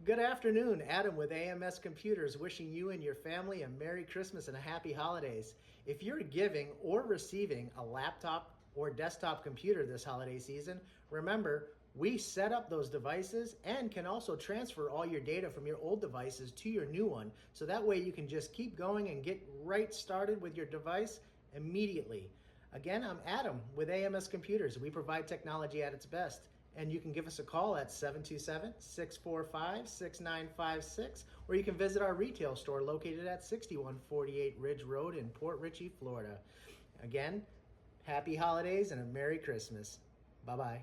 Good afternoon, Adam with AMS Computers, wishing you and your family a Merry Christmas and a Happy Holidays. If you're giving or receiving a laptop or desktop computer this holiday season, remember, we set up those devices and can also transfer all your data from your old devices to your new one. So that way you can just keep going and get right started with your device immediately. Again, I'm Adam with AMS Computers. We provide technology at its best. And you can give us a call at 727-645-6956, or you can visit our retail store located at 6148 Ridge Road in Port Richey, Florida. Again, happy holidays and a Merry Christmas. Bye-bye.